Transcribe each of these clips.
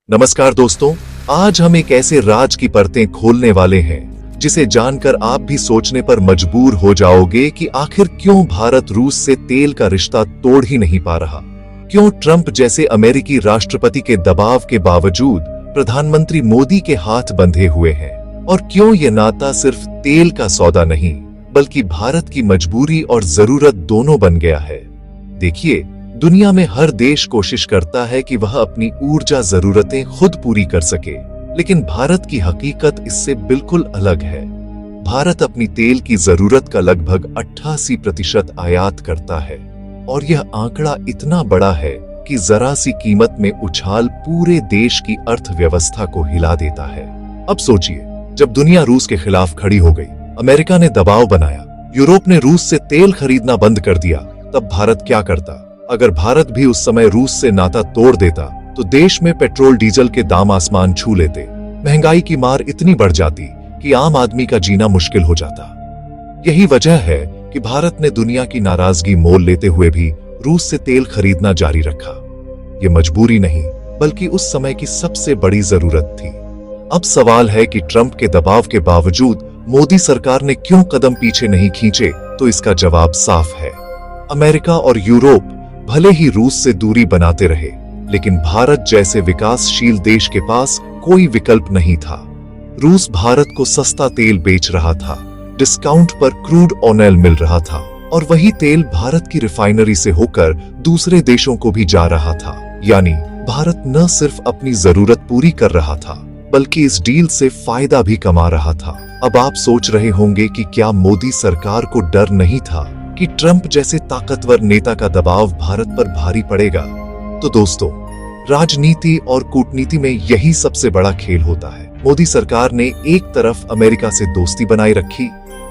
नमस्कार दोस्तों, आज हम एक ऐसे राज की परतें खोलने वाले हैं जिसे जानकर आप भी सोचने पर मजबूर हो जाओगे कि आखिर क्यों भारत रूस से तेल का रिश्ता तोड़ ही नहीं पा रहा। क्यों ट्रंप जैसे अमेरिकी राष्ट्रपति के दबाव के बावजूद प्रधानमंत्री मोदी के हाथ बंधे हुए हैं, और क्यों ये नाता सिर्फ तेल का सौदा नहीं बल्कि भारत की मजबूरी और जरूरत दोनों बन गया है। देखिए, दुनिया में हर देश कोशिश करता है कि वह अपनी ऊर्जा जरूरतें खुद पूरी कर सके, लेकिन भारत की हकीकत इससे बिल्कुल अलग है। भारत अपनी तेल की जरूरत का लगभग 88% आयात करता है, और यह आंकड़ा इतना बड़ा है कि जरा सी कीमत में उछाल पूरे देश की अर्थव्यवस्था को हिला देता है। अब सोचिए, जब दुनिया रूस के खिलाफ खड़ी हो गई, अमेरिका ने दबाव बनाया, यूरोप ने रूस से तेल खरीदना बंद कर दिया, तब भारत क्या करता? अगर भारत भी उस समय रूस से नाता तोड़ देता तो देश में पेट्रोल डीजल के दाम आसमान छू लेते, महंगाई की मार इतनी बढ़ जाती कि आम आदमी का जीना मुश्किल हो जाता। यही वजह है कि भारत ने दुनिया की नाराजगी मोल लेते हुए भी रूस से तेल खरीदना जारी रखा। ये मजबूरी नहीं बल्कि उस समय की सबसे बड़ी जरूरत थी। अब सवाल है कि ट्रंप के दबाव के बावजूद मोदी सरकार ने क्यों कदम पीछे नहीं खींचे? तो इसका जवाब साफ है। अमेरिका और यूरोप भले ही रूस से दूरी बनाते रहे, लेकिन भारत जैसे विकासशील देश के पास कोई विकल्प नहीं था। रूस भारत को सस्ता तेल बेच रहा था, डिस्काउंट पर क्रूड ऑयल मिल रहा था, और वही तेल भारत की रिफाइनरी से होकर दूसरे देशों को भी जा रहा था। यानी भारत न सिर्फ अपनी जरूरत पूरी कर रहा था बल्कि इस डील से फायदा भी कमा रहा था। अब आप सोच रहे होंगे कि क्या मोदी सरकार को डर नहीं था कि ट्रंप जैसे ताकतवर नेता का दबाव भारत पर भारी पड़ेगा? तो दोस्तों, राजनीति और कूटनीति में यही सबसे बड़ा खेल होता है। मोदी सरकार ने एक तरफ अमेरिका से दोस्ती बनाए रखी,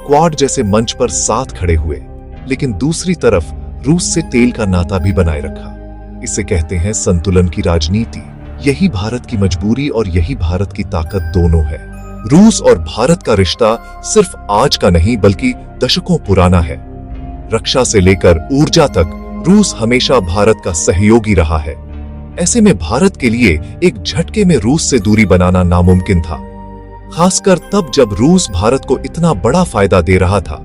क्वाड जैसे मंच पर साथ खड़े हुए, लेकिन दूसरी तरफ रूस से तेल का नाता भी बनाए रखा। इसे कहते हैं संतुलन की राजनीति। यही भारत की मजबूरी और यही भारत की ताकत दोनों है। रूस और भारत का रिश्ता सिर्फ आज का नहीं बल्कि दशकों पुराना है। रक्षा से लेकर ऊर्जा तक रूस हमेशा भारत का सहयोगी रहा है। ऐसे में भारत के लिए एक झटके में रूस से दूरी बनाना नामुमकिन था, खासकर तब जब रूस भारत को इतना बड़ा फायदा दे रहा था।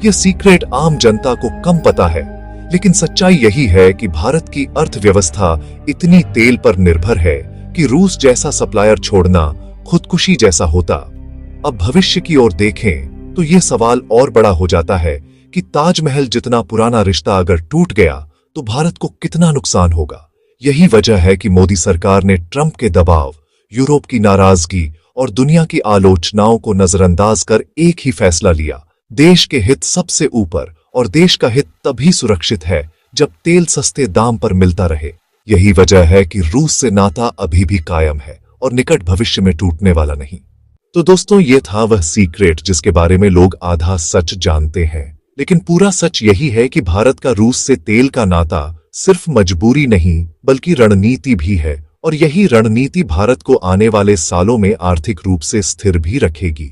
यह सीक्रेट आम जनता को कम पता है, लेकिन सच्चाई यही है कि भारत की अर्थव्यवस्था इतनी तेल पर निर्भर है कि रूस जैसा सप्लायर छोड़ना खुदकुशी जैसा होता। अब भविष्य की ओर देखें तो यह सवाल और बड़ा हो जाता है कि ताजमहल जितना पुराना रिश्ता अगर टूट गया तो भारत को कितना नुकसान होगा। यही वजह है कि मोदी सरकार ने ट्रंप के दबाव, यूरोप की नाराजगी और दुनिया की आलोचनाओं को नजरअंदाज कर एक ही फैसला लिया। देश के हित सबसे ऊपर, और देश का हित तभी सुरक्षित है जब तेल सस्ते दाम पर मिलता रहे। यही वजह है कि रूस से नाता अभी भी कायम है और निकट भविष्य में टूटने वाला नहीं। तो दोस्तों, ये था वह सीक्रेट जिसके बारे में लोग आधा सच जानते हैं, लेकिन पूरा सच यही है कि भारत का रूस से तेल का नाता सिर्फ मजबूरी नहीं बल्कि रणनीति भी है, और यही रणनीति भारत को आने वाले सालों में आर्थिक रूप से स्थिर भी रखेगी।